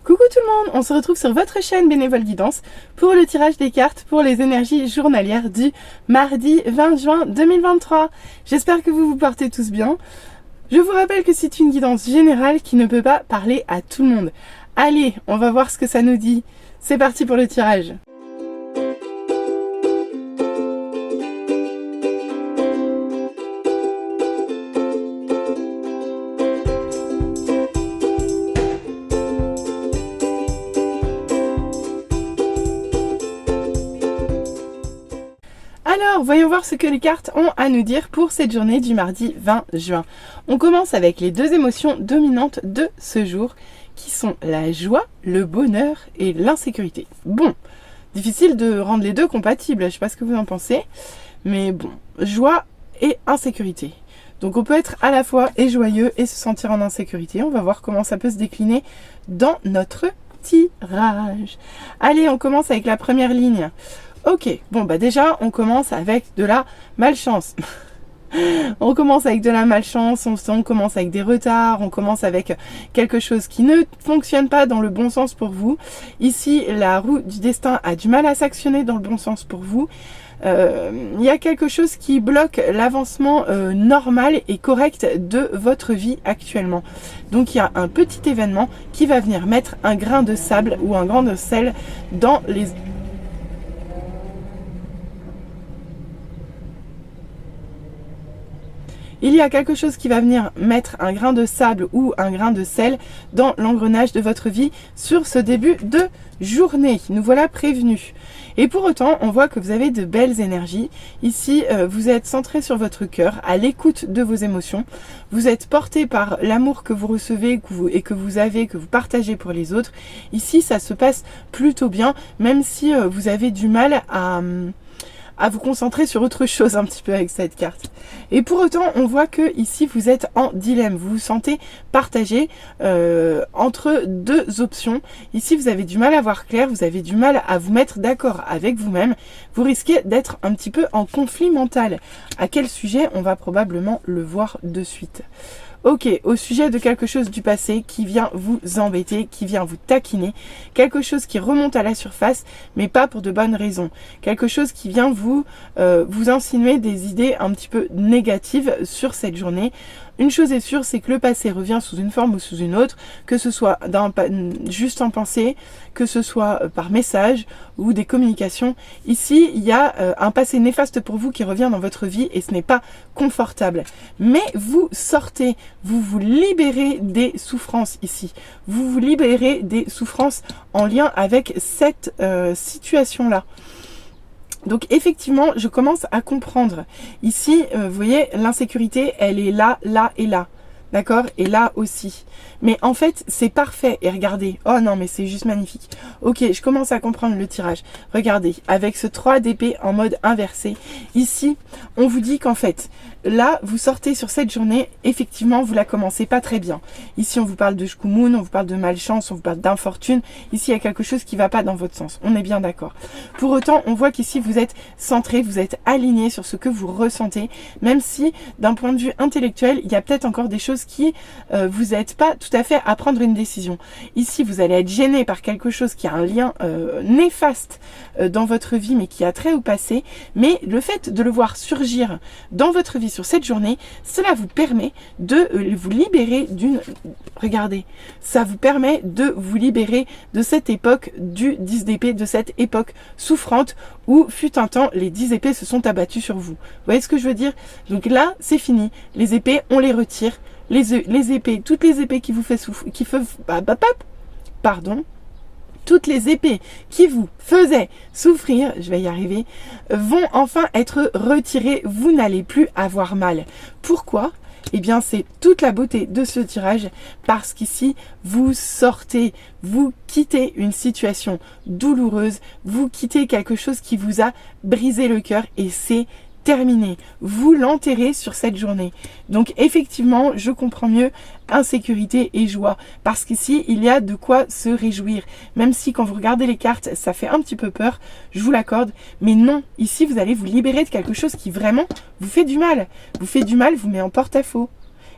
Coucou tout le monde, on se retrouve sur votre chaîne Bénévole Guidance pour le tirage des cartes pour les énergies journalières du mardi 20 juin 2023. J'espère que vous vous portez tous bien. Je vous rappelle que c'est une guidance générale qui ne peut pas parler à tout le monde. Allez, on va voir ce que ça nous dit. C'est parti pour le tirage. Alors, voyons voir ce que les cartes ont à nous dire pour cette journée du mardi 20 juin. On commence avec les deux émotions dominantes de ce jour, qui sont la joie, le bonheur et l'insécurité. Bon, difficile de rendre les deux compatibles, je ne sais pas ce que vous en pensez, mais bon, joie et insécurité. Donc on peut être à la fois et joyeux et se sentir en insécurité. On va voir comment ça peut se décliner dans notre tirage. Allez, on commence avec la première ligne. Ok, bon bah déjà on commence avec de la malchance. On commence avec de la malchance, on commence avec des retards, on commence avec quelque chose qui ne fonctionne pas dans le bon sens pour vous. Ici, la roue du destin a du mal à s'actionner dans le bon sens pour vous. Il y a quelque chose qui bloque l'avancement normal et correct de votre vie actuellement. Donc il y a un petit événement qui va venir mettre un grain de sable ou un grain de sel dans les... Il y a quelque chose qui va venir mettre un grain de sable ou un grain de sel dans l'engrenage de votre vie sur ce début de journée. Nous voilà prévenus. Et pour autant, on voit que vous avez de belles énergies. Ici, vous êtes centré sur votre cœur, à l'écoute de vos émotions. Vous êtes porté par l'amour que vous recevez que vous partagez pour les autres. Ici, ça se passe plutôt bien, même si vous avez du mal à vous concentrer sur autre chose un petit peu avec cette carte. Et pour autant, on voit que ici vous êtes en dilemme. Vous vous sentez partagé entre deux options. Ici, vous avez du mal à voir clair, vous avez du mal à vous mettre d'accord avec vous-même. Vous risquez d'être un petit peu en conflit mental. À quel sujet? On va probablement le voir de suite. Ok, au sujet de quelque chose du passé qui vient vous embêter, qui vient vous taquiner, quelque chose qui remonte à la surface, mais pas pour de bonnes raisons. Quelque chose qui vient vous insinuer des idées un petit peu négatives sur cette journée. Une chose est sûre, c'est que le passé revient sous une forme ou sous une autre, que ce soit juste en pensée, que ce soit par message ou des communications. Ici, il y a un passé néfaste pour vous qui revient dans votre vie et ce n'est pas confortable. Mais vous sortez, vous vous libérez des souffrances ici. Vous vous libérez des souffrances en lien avec cette situation-là. Donc effectivement, je commence à comprendre. Ici, vous voyez, l'insécurité, elle est là, là et là. D'accord? Et là aussi. Mais en fait, c'est parfait. Et regardez. Oh non, mais c'est juste magnifique. Ok, je commence à comprendre le tirage. Regardez, avec ce 3 d'épée en mode inversé. Ici, on vous dit qu'en fait, là, vous sortez sur cette journée. Effectivement, vous la commencez pas très bien. Ici, on vous parle de shkumun, on vous parle de malchance, on vous parle d'infortune. Ici, il y a quelque chose qui va pas dans votre sens. On est bien d'accord. Pour autant, on voit qu'ici, vous êtes centré, vous êtes aligné sur ce que vous ressentez. Même si, d'un point de vue intellectuel, il y a peut-être encore des choses qui vous aident pas tout à fait à prendre une décision. Ici, vous allez être gêné par quelque chose qui a un lien néfaste dans votre vie, mais qui a trait au passé. Mais le fait de le voir surgir dans votre vie sur cette journée, cela vous permet de vous libérer d'une... Regardez, ça vous permet de vous libérer de cette époque du 10 d'épée, de cette époque souffrante où, fut un temps, les 10 épées se sont abattues sur vous. Vous voyez ce que je veux dire? Donc là, c'est fini. Les épées, on les retire. Les épées, toutes les épées qui vous fait souffrir, toutes les épées qui vous faisaient souffrir, je vais y arriver, vont enfin être retirées. Vous n'allez plus avoir mal. Pourquoi? Eh bien, c'est toute la beauté de ce tirage parce qu'ici, vous sortez, vous quittez une situation douloureuse, vous quittez quelque chose qui vous a brisé le cœur et c'est terminé. Vous l'enterrez sur cette journée. Donc effectivement, je comprends mieux insécurité et joie parce qu'ici, il y a de quoi se réjouir. Même si quand vous regardez les cartes, ça fait un petit peu peur, je vous l'accorde. Mais non, ici, vous allez vous libérer de quelque chose qui vraiment vous fait du mal. Vous fait du mal, vous met en porte-à-faux.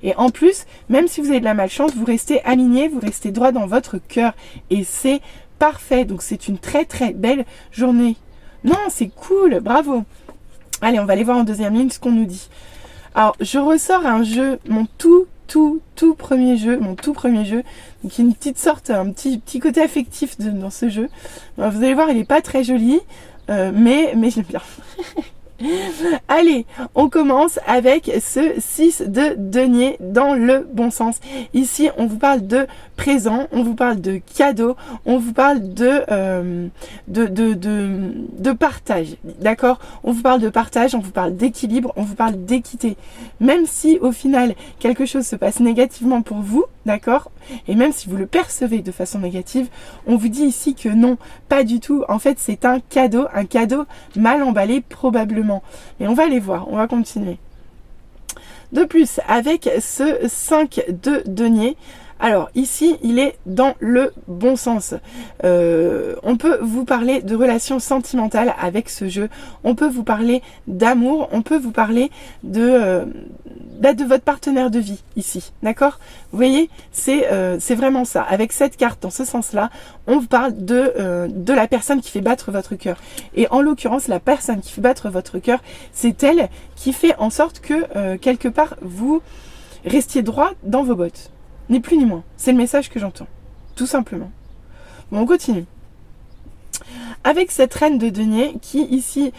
Et en plus, même si vous avez de la malchance, vous restez aligné, vous restez droit dans votre cœur. Et c'est parfait. Donc c'est une très très belle journée. Non, c'est cool, bravo. Allez, on va aller voir en deuxième ligne ce qu'on nous dit. Alors, je ressors un jeu, mon tout premier jeu, donc une petite sorte, un petit côté affectif dans ce jeu. Alors, vous allez voir, il n'est pas très joli, mais j'aime bien. Allez, on commence avec ce 6 de denier dans le bon sens. Ici, on vous parle de présent, on vous parle de cadeau, on vous parle de partage, d'accord? On vous parle de partage, on vous parle d'équilibre, on vous parle d'équité. Même si au final, quelque chose se passe négativement pour vous, d'accord? Et même si vous le percevez de façon négative, on vous dit ici que non, pas du tout. En fait, c'est un cadeau mal emballé probablement. Et on va aller voir, on va continuer. De plus, avec ce 5 de denier, alors ici, il est dans le bon sens. On peut vous parler de relations sentimentales avec ce jeu. On peut vous parler d'amour. On peut vous parler de votre partenaire de vie ici. D'accord? Vous voyez, c'est vraiment ça. Avec cette carte, dans ce sens-là, on vous parle de la personne qui fait battre votre cœur. Et en l'occurrence, la personne qui fait battre votre cœur, c'est elle qui fait en sorte que, quelque part, vous restiez droit dans vos bottes. Ni plus ni moins. C'est le message que j'entends. Tout simplement. Bon, on continue. Avec cette reine de denier qui ici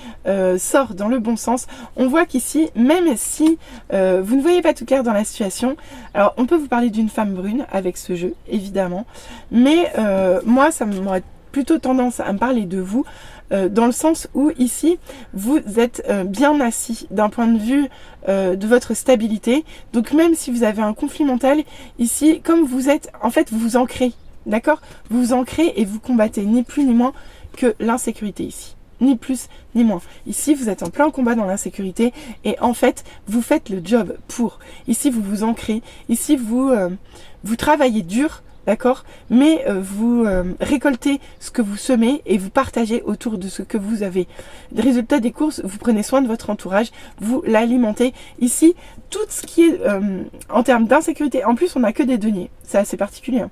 sort dans le bon sens, on voit qu'ici, même si vous ne voyez pas tout clair dans la situation, alors on peut vous parler d'une femme brune avec ce jeu, évidemment, mais moi ça m'aurait plutôt tendance à me parler de vous, dans le sens où ici, vous êtes bien assis d'un point de vue de votre stabilité. Donc même si vous avez un conflit mental, ici, comme vous êtes, en fait, vous vous ancrez, d'accord? Vous vous ancrez et vous combattez, ni plus ni moins que l'insécurité ici. Ni plus ni moins. Ici, vous êtes en plein combat dans l'insécurité et en fait, vous faites le job pour. Ici, vous vous ancrez. Ici, vous travaillez dur. D'accord? Mais vous récoltez ce que vous semez et vous partagez autour de ce que vous avez. Résultat des courses, vous prenez soin de votre entourage, vous l'alimentez. Ici, tout ce qui est en termes d'insécurité, en plus on n'a que des deniers, c'est assez particulier. Hein.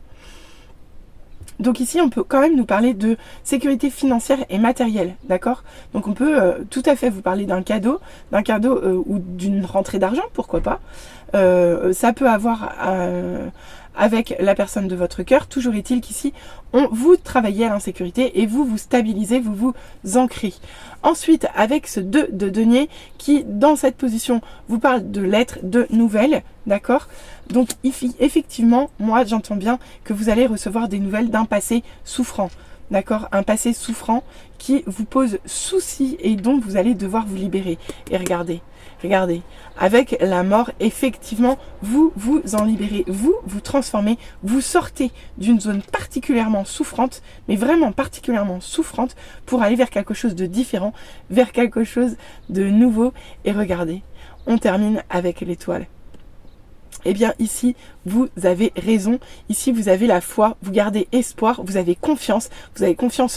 Donc ici, on peut quand même nous parler de sécurité financière et matérielle, d'accord? Donc on peut tout à fait vous parler d'un cadeau ou d'une rentrée d'argent, pourquoi pas. Ça peut avoir avec la personne de votre cœur. Toujours est-il qu'ici, vous travaillez à l'insécurité et vous stabilisez, vous vous ancrez. Ensuite, avec ce 2 de denier qui, dans cette position, vous parle de lettres, de nouvelles, d'accord? Donc, effectivement, moi, j'entends bien que vous allez recevoir des nouvelles d'un passé souffrant. D'accord? Un passé souffrant qui vous pose souci et dont vous allez devoir vous libérer. Et regardez, avec la mort, effectivement, vous vous en libérez, vous vous transformez, vous sortez d'une zone particulièrement souffrante, mais vraiment particulièrement souffrante, pour aller vers quelque chose de différent, vers quelque chose de nouveau. Et regardez, on termine avec l'étoile. Eh bien ici, vous avez raison, ici vous avez la foi, vous gardez espoir, vous avez confiance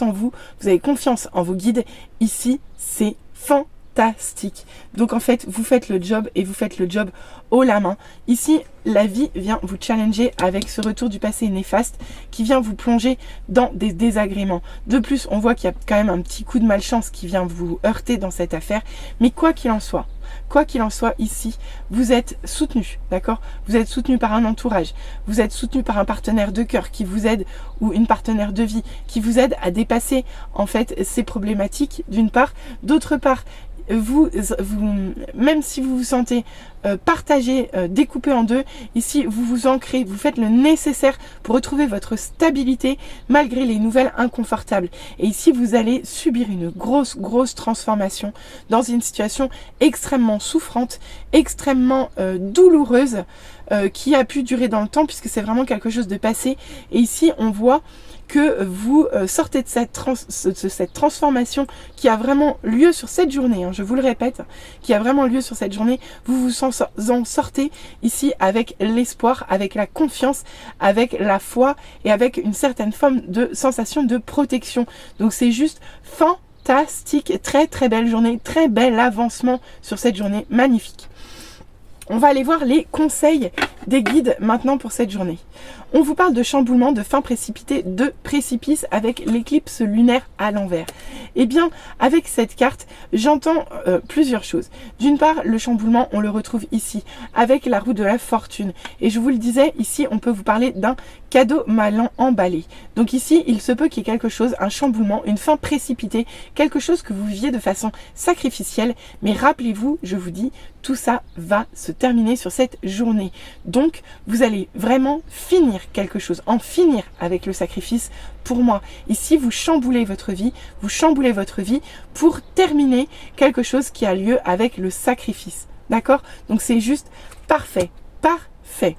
en vous, vous avez confiance en vos guides. Ici, c'est fantastique. Donc en fait, vous faites le job et vous faites le job haut la main. Ici, la vie vient vous challenger avec ce retour du passé néfaste qui vient vous plonger dans des désagréments. De plus, on voit qu'il y a quand même un petit coup de malchance qui vient vous heurter dans cette affaire. Mais quoi qu'il en soit, ici, vous êtes soutenu, d'accord? Vous êtes soutenu par un entourage, vous êtes soutenu par un partenaire de cœur qui vous aide, ou une partenaire de vie qui vous aide à dépasser en fait ces problématiques d'une part. D'autre part, vous, même si vous vous sentez partagé, découpé en deux, ici vous vous ancrez, vous faites le nécessaire pour retrouver votre stabilité malgré les nouvelles inconfortables. Et ici vous allez subir une grosse transformation dans une situation extrêmement souffrante, extrêmement douloureuse, qui a pu durer dans le temps puisque c'est vraiment quelque chose de passé. Et ici on voit que vous sortez de cette transformation qui a vraiment lieu sur cette journée, hein, je vous le répète, qui a vraiment lieu sur cette journée. Vous vous en sortez ici avec l'espoir, avec la confiance, avec la foi et avec une certaine forme de sensation de protection. Donc c'est juste fantastique, très belle journée, très bel avancement sur cette journée magnifique. On va aller voir les conseils des guides maintenant pour cette journée. On vous parle de chamboulement, de fin précipitée, de précipice avec l'éclipse lunaire à l'envers. Eh bien, avec cette carte, j'entends plusieurs choses. D'une part, le chamboulement, on le retrouve ici, avec la roue de la fortune. Et je vous le disais, ici, on peut vous parler d'un cadeau mal emballé. Donc ici, il se peut qu'il y ait quelque chose, un chamboulement, une fin précipitée, quelque chose que vous viviez de façon sacrificielle. Mais rappelez-vous, je vous dis, tout ça va se terminer sur cette journée. Donc, vous allez vraiment finir quelque chose, en finir avec le sacrifice. Pour moi, ici, vous chamboulez votre vie pour terminer quelque chose qui a lieu avec le sacrifice. D'accord? Donc, c'est juste parfait, parfait.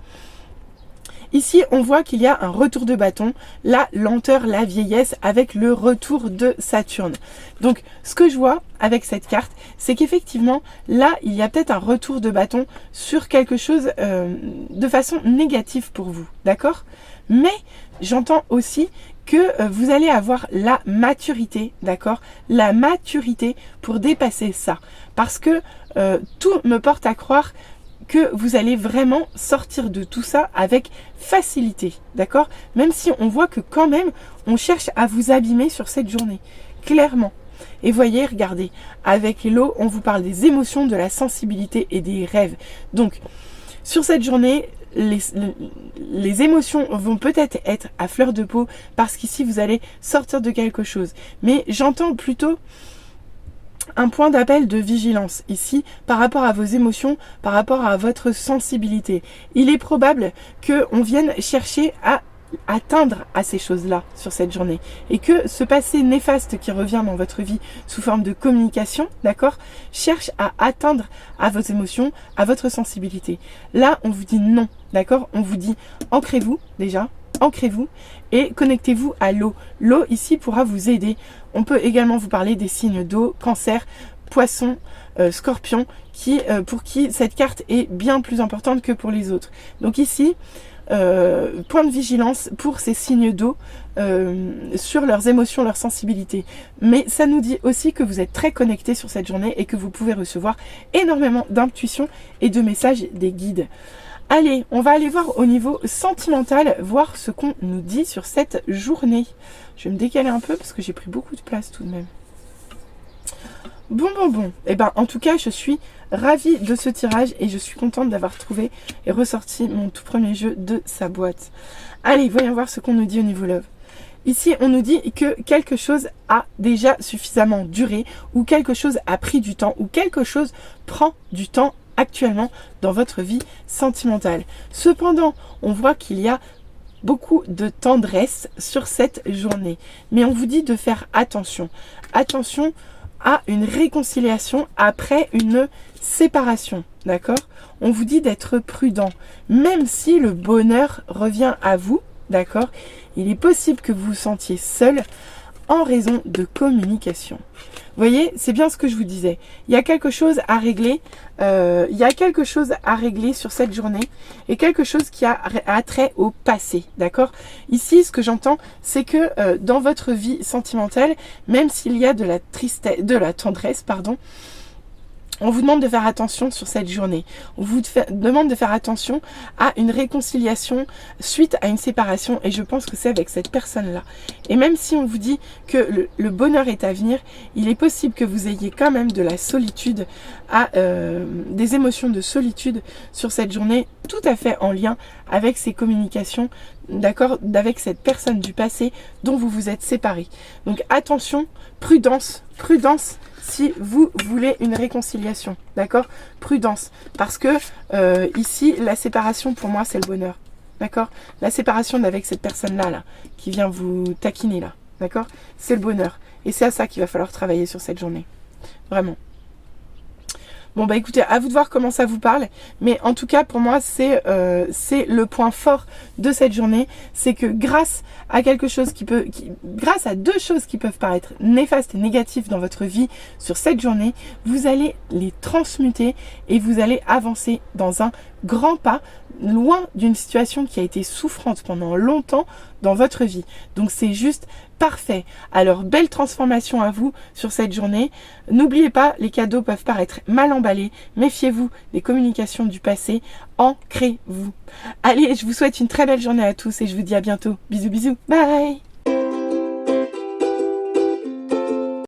Ici, on voit qu'il y a un retour de bâton, la lenteur, la vieillesse avec le retour de Saturne. Donc, ce que je vois avec cette carte, c'est qu'effectivement, là, il y a peut-être un retour de bâton sur quelque chose de façon négative pour vous, d'accord? Mais j'entends aussi que vous allez avoir la maturité, d'accord? La maturité pour dépasser ça. Parce que tout me porte à croire que vous allez vraiment sortir de tout ça avec facilité, d'accord? Même si on voit que quand même, on cherche à vous abîmer sur cette journée, clairement. Et voyez, regardez, avec l'eau, on vous parle des émotions, de la sensibilité et des rêves. Donc, sur cette journée, les émotions vont peut-être être à fleur de peau parce qu'ici, vous allez sortir de quelque chose. Mais j'entends plutôt un point d'appel de vigilance ici par rapport à vos émotions, par rapport à votre sensibilité. Il est probable qu'on vienne chercher à atteindre à ces choses-là sur cette journée et que ce passé néfaste qui revient dans votre vie sous forme de communication, d'accord, cherche à atteindre à vos émotions, à votre sensibilité. Là, on vous dit non, d'accord? On vous dit ancrez-vous déjà, ancrez-vous et connectez-vous à l'eau. L'eau ici pourra vous aider. On peut également vous parler des signes d'eau, cancer, poisson, scorpion, pour qui cette carte est bien plus importante que pour les autres. Donc ici, point de vigilance pour ces signes d'eau sur leurs émotions, leur sensibilité. Mais ça nous dit aussi que vous êtes très connectés sur cette journée et que vous pouvez recevoir énormément d'intuition et de messages des guides. Allez, on va aller voir au niveau sentimental, voir ce qu'on nous dit sur cette journée. Je vais me décaler un peu parce que j'ai pris beaucoup de place tout de même. Bon. Eh ben, en tout cas, je suis ravie de ce tirage et je suis contente d'avoir trouvé et ressorti mon tout premier jeu de sa boîte. Allez, voyons voir ce qu'on nous dit au niveau love. Ici, on nous dit que quelque chose a déjà suffisamment duré ou quelque chose a pris du temps ou quelque chose prend du temps actuellement dans votre vie sentimentale. Cependant, on voit qu'il y a beaucoup de tendresse sur cette journée. Mais on vous dit de faire attention. Attention à une réconciliation après une séparation. D'accord? On vous dit d'être prudent. Même si le bonheur revient à vous, d'accord? Il est possible que vous vous sentiez seul en raison de communication. Vous voyez, c'est bien ce que je vous disais. Il y a quelque chose à régler. Sur cette journée et quelque chose qui a trait au passé, d'accord? Ici, ce que j'entends, c'est que dans votre vie sentimentale, même s'il y a de la tristesse, de la tendresse, pardon, on vous demande de faire attention sur cette journée. On vous demande de faire attention à une réconciliation suite à une séparation. Et je pense que c'est avec cette personne-là. Et même si on vous dit que le bonheur est à venir, il est possible que vous ayez quand même de la solitude, des émotions de solitude sur cette journée, tout à fait en lien avec ces communications, d'accord, avec cette personne du passé dont vous vous êtes séparés. Donc attention, prudence, si vous voulez une réconciliation, d'accord? Prudence, parce que ici, la séparation, pour moi, c'est le bonheur, d'accord? La séparation avec cette personne-là, là, qui vient vous taquiner, là, d'accord? C'est le bonheur. Et c'est à ça qu'il va falloir travailler sur cette journée. Vraiment. Bon bah écoutez, à vous de voir comment ça vous parle, mais en tout cas pour moi c'est le point fort de cette journée, c'est que grâce à quelque chose grâce à deux choses qui peuvent paraître néfastes et négatives dans votre vie sur cette journée, vous allez les transmuter et vous allez avancer dans un grand pas loin d'une situation qui a été souffrante pendant longtemps dans votre vie. Donc c'est juste parfait. Alors belle transformation à vous sur cette journée. N'oubliez pas, les cadeaux peuvent paraître mal emballés. Méfiez-vous des communications du passé. Ancrez-vous. Allez, je vous souhaite une très belle journée à tous et je vous dis à bientôt. Bisous bisous. Bye.